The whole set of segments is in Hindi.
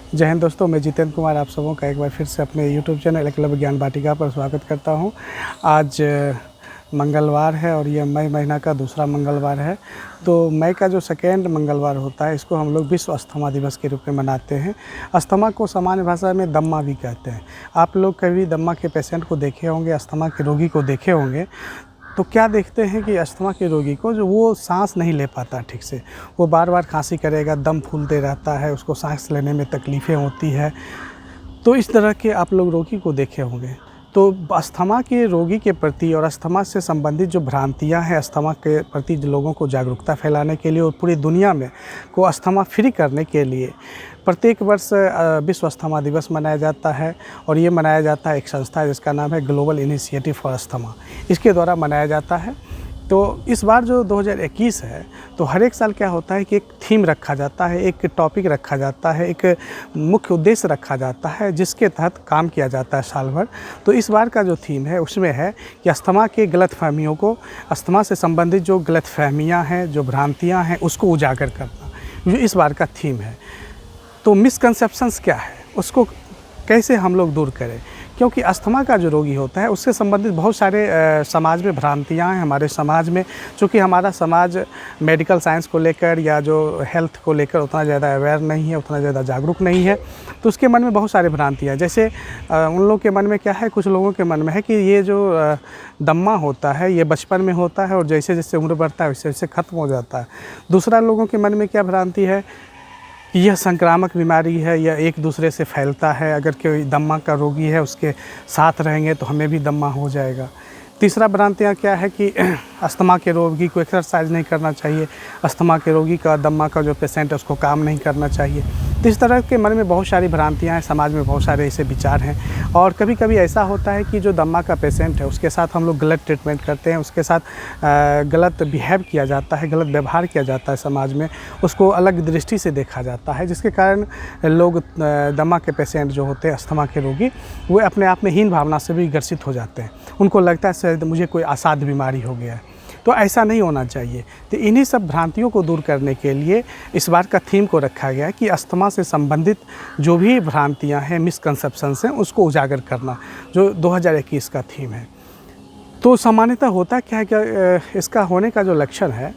जय हिंद दोस्तों, मैं जितेंद्र कुमार आप सबों का एक बार फिर से अपने YouTube चैनल एकलव्य ज्ञान वाटिका पर स्वागत करता हूं। आज मंगलवार है और यह मई महीना का दूसरा मंगलवार है। तो मई का जो सेकेंड मंगलवार होता है इसको हम लोग विश्व अस्थमा दिवस के रूप में मनाते हैं। अस्थमा को सामान्य भाषा में दम्मा भी कहते हैं। आप लोग कभी दम्मा के पेशेंट को देखे होंगे, अस्थमा के रोगी को देखे होंगे, तो क्या देखते हैं कि अस्थमा के रोगी को जो वो सांस नहीं ले पाता ठीक से, वो बार बार खांसी करेगा, दम फूलते रहता है, उसको सांस लेने में तकलीफ़ें होती है। तो इस तरह के आप लोग रोगी को देखे होंगे। तो अस्थमा के रोगी के प्रति और अस्थमा से संबंधित जो भ्रांतियां हैं, अस्थमा के प्रति लोगों को जागरूकता फैलाने के लिए और पूरी दुनिया में को अस्थमा फ्री करने के लिए प्रत्येक वर्ष विश्व अस्थमा दिवस मनाया जाता है। और ये मनाया जाता है एक संस्था है जिसका नाम है ग्लोबल इनिशिएटिव फॉर अस्थमा, इसके द्वारा मनाया जाता है। तो इस बार जो 2021 है, तो हर एक साल क्या होता है कि एक थीम रखा जाता है, एक टॉपिक रखा जाता है, एक मुख्य उद्देश्य रखा जाता है जिसके तहत काम किया जाता है साल भर। तो इस बार का जो थीम है उसमें है कि अस्थमा के गलतफहमियों को, अस्थमा से संबंधित जो गलतफहमियां हैं, जो भ्रांतियां हैं, उसको उजागर करना, जो इस बार का थीम है। तो मिसकंसेप्शंस क्या है, उसको कैसे हम लोग दूर करें, क्योंकि अस्थमा का जो रोगी होता है उससे संबंधित बहुत सारे समाज में भ्रांतियां हैं हमारे समाज में। चूँकि हमारा समाज मेडिकल साइंस को लेकर या जो हेल्थ को लेकर उतना ज़्यादा अवेयर नहीं है, उतना ज़्यादा जागरूक नहीं है, तो उसके मन में बहुत सारे भ्रांतियां, जैसे उन लोगों के मन में क्या है, कुछ लोगों के मन में है कि ये जो दम्मा होता है ये बचपन में होता है और जैसे जैसे उम्र बढ़ता है वैसे वैसे ख़त्म हो जाता है। दूसरा लोगों के मन में क्या भ्रांति है कि यह संक्रामक बीमारी है, यह एक दूसरे से फैलता है, अगर कोई दम्मा का रोगी है उसके साथ रहेंगे तो हमें भी दम्मा हो जाएगा। तीसरा भ्रांतियाँ क्या है कि अस्थमा के रोगी को एक्सरसाइज नहीं करना चाहिए, अस्थमा के रोगी का, दम्मा का जो पेशेंट है उसको काम नहीं करना चाहिए। तो इस तरह के मन में बहुत सारी भ्रांतियाँ हैं, समाज में बहुत सारे ऐसे विचार हैं। और कभी कभी ऐसा होता है कि जो दम्मा का पेशेंट है उसके साथ हम लोग गलत ट्रीटमेंट करते हैं, उसके साथ गलत बिहेव किया जाता है, गलत व्यवहार किया जाता है, समाज में उसको अलग दृष्टि से देखा जाता है, जिसके कारण लोग दम्मा के पेशेंट जो होते हैं, अस्थमा के रोगी, वो अपने आप में हीन भावना से भी ग्रसित हो जाते हैं। उनको लगता है शायद मुझे कोई असाध्य बीमारी हो गया है। तो ऐसा नहीं होना चाहिए। तो इन्हीं सब भ्रांतियों को दूर करने के लिए इस बार का थीम को रखा गया है कि अस्थमा से संबंधित जो भी भ्रांतियां हैं, मिसकंसेप्शंस हैं, उसको उजागर करना, जो 2021 का थीम है। तो सामान्यतः होता क्या है कि इसका होने का जो लक्षण है,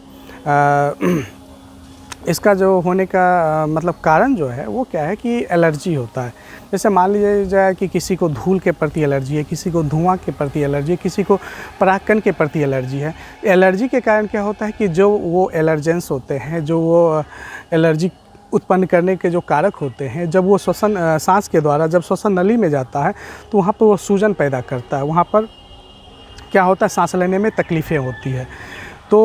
इसका जो होने का मतलब कारण जो है वो क्या है कि एलर्जी होता है। जैसे मान लीजिए जाए कि किसी को धूल के प्रति एलर्जी है, किसी को धुआं के प्रति एलर्जी है, किसी को परागकण के प्रति एलर्जी है। एलर्जी के कारण क्या होता है कि जो वो एलर्जेंस होते हैं, जो वो एलर्जी उत्पन्न करने के जो कारक होते हैं, जब वो सांस के द्वारा जब श्वसन नली में जाता है तो वहाँ पर वो सूजन पैदा करता है। वहाँ पर क्या होता है, सांस लेने में तकलीफ़ें होती है। तो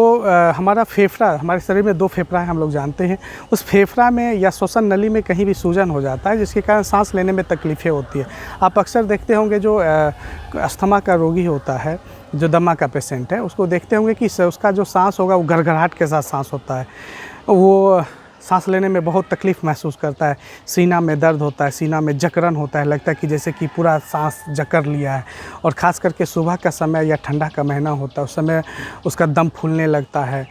हमारा फेफड़ा, हमारे शरीर में 2 फेफड़ा है, हम लोग जानते हैं। उस फेफड़ा में या श्वसन नली में कहीं भी सूजन हो जाता है, जिसके कारण सांस लेने में तकलीफ़ें होती है। आप अक्सर देखते होंगे जो अस्थमा का रोगी होता है, जो दम्मा का पेशेंट है, उसको देखते होंगे कि उसका जो सांस होगा वो गड़गड़ाहट के साथ सांस होता है। वो सांस लेने में बहुत तकलीफ़ महसूस करता है, सीना में दर्द होता है, सीना में जकड़न होता है, लगता है कि जैसे कि पूरा सांस जकड़ लिया है। और ख़ास करके सुबह का समय या ठंडा का महीना होता है, उस समय उसका दम फूलने लगता है,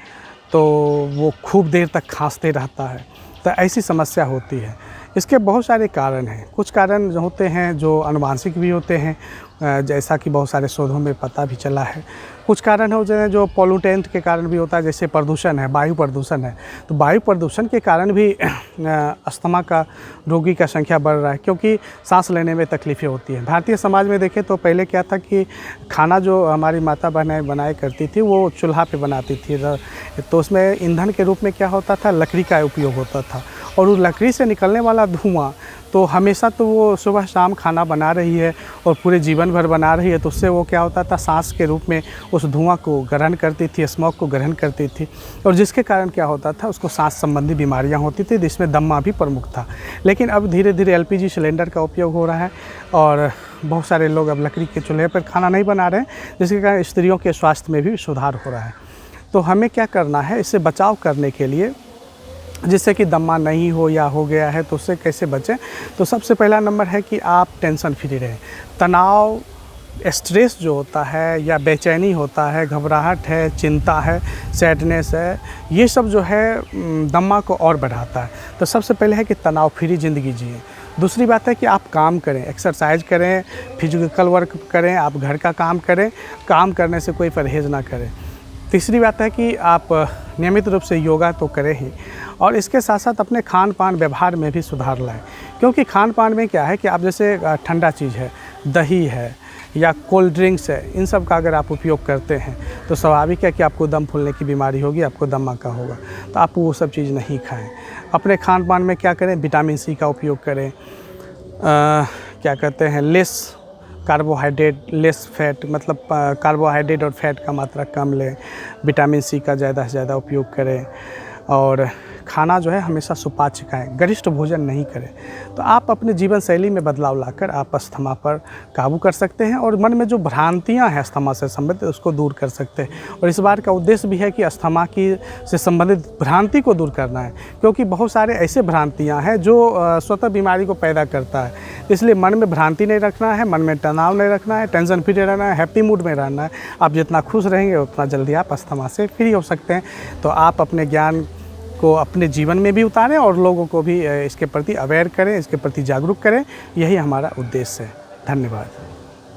तो वो खूब देर तक खांसते रहता है। तो ऐसी समस्या होती है। इसके बहुत सारे कारण हैं। कुछ कारण जो होते हैं जो आनुवांशिक भी होते हैं, जैसा कि बहुत सारे शोधों में पता भी चला है। कुछ कारण होते हैं जो पॉल्यूटेंट के कारण भी होता है, जैसे प्रदूषण है, वायु प्रदूषण है। तो वायु प्रदूषण के कारण भी अस्थमा का रोगी का संख्या बढ़ रहा है, क्योंकि सांस लेने में तकलीफ़ें होती हैं। भारतीय समाज में देखें तो पहले क्या था कि खाना जो हमारी माता बहनें बनाया करती थी वो चूल्हा पे बनाती थी, तो उसमें ईंधन के रूप में क्या होता था, लकड़ी का उपयोग होता था। और उस लकड़ी से निकलने वाला धुआं तो हमेशा तो वो सुबह शाम खाना बना रही है और पूरे जीवन भर बना रही है, तो उससे वो क्या होता था, सांस के रूप में उस धुआं को ग्रहण करती थी, स्मोक को ग्रहण करती थी, और जिसके कारण क्या होता था, उसको सांस संबंधी बीमारियां होती थी, जिसमें दम्मा भी प्रमुख था। लेकिन अब धीरे धीरे LPG सिलेंडर का उपयोग हो रहा है और बहुत सारे लोग अब लकड़ी के चूल्हे पर खाना नहीं बना रहे हैं, जिसके कारण स्त्रियों के स्वास्थ्य में भी सुधार हो रहा है। तो हमें क्या करना है, इससे बचाव करने के लिए, जिससे कि दम्मा नहीं हो या हो गया है तो उससे कैसे बचें। तो सबसे पहला नंबर है कि आप टेंशन फ्री रहें। तनाव, स्ट्रेस जो होता है या बेचैनी होता है, घबराहट है, चिंता है, सैडनेस है, ये सब जो है दम्मा को और बढ़ाता है। तो सबसे पहले है कि तनाव फ्री ज़िंदगी जिए। दूसरी बात है कि आप काम करें, एक्सरसाइज करें, फिजिकल वर्क करें, आप घर का काम करें, काम करने से कोई परहेज़ ना करें। तीसरी बात है कि आप नियमित रूप से योगा तो करें ही, और इसके साथ साथ अपने खान पान व्यवहार में भी सुधार लाएं। क्योंकि खान पान में क्या है कि आप जैसे ठंडा चीज़ है, दही है या कोल्ड ड्रिंक्स है, इन सब का अगर आप उपयोग करते हैं तो स्वाभाविक है कि आपको दम फूलने की बीमारी होगी, आपको दमा का होगा। तो आप वो सब चीज़ नहीं खाएं। अपने खान पान में क्या करें, विटामिन सी का उपयोग करें, क्या कहते हैं, लेस कार्बोहाइड्रेट, लेस फैट, मतलब कार्बोहाइड्रेट और फैट का मात्रा कम लें, विटामिन सी का ज़्यादा से ज़्यादा उपयोग करें, और खाना जो है हमेशा सुपाच्य खाएं, गरिष्ठ भोजन नहीं करें। तो आप अपने जीवन शैली में बदलाव लाकर आप अस्थमा पर काबू कर सकते हैं, और मन में जो भ्रांतियां हैं अस्थमा से संबंधित उसको दूर कर सकते हैं। और इस बार का उद्देश्य भी है कि अस्थमा की से संबंधित भ्रांति को दूर करना है, क्योंकि बहुत सारे ऐसे भ्रांतियाँ हैं जो स्वतः बीमारी को पैदा करता है। इसलिए मन में भ्रांति नहीं रखना है, मन में तनाव नहीं रखना है, टेंशन फ्री रहना है, हैप्पी मूड में रहना है। आप जितना खुश रहेंगे उतना जल्दी आप अस्थमा से फ्री हो सकते हैं। तो आप अपने ज्ञान को अपने जीवन में भी उतारें और लोगों को भी इसके प्रति अवेयर करें, इसके प्रति जागरूक करें। यही हमारा उद्देश्य है। धन्यवाद।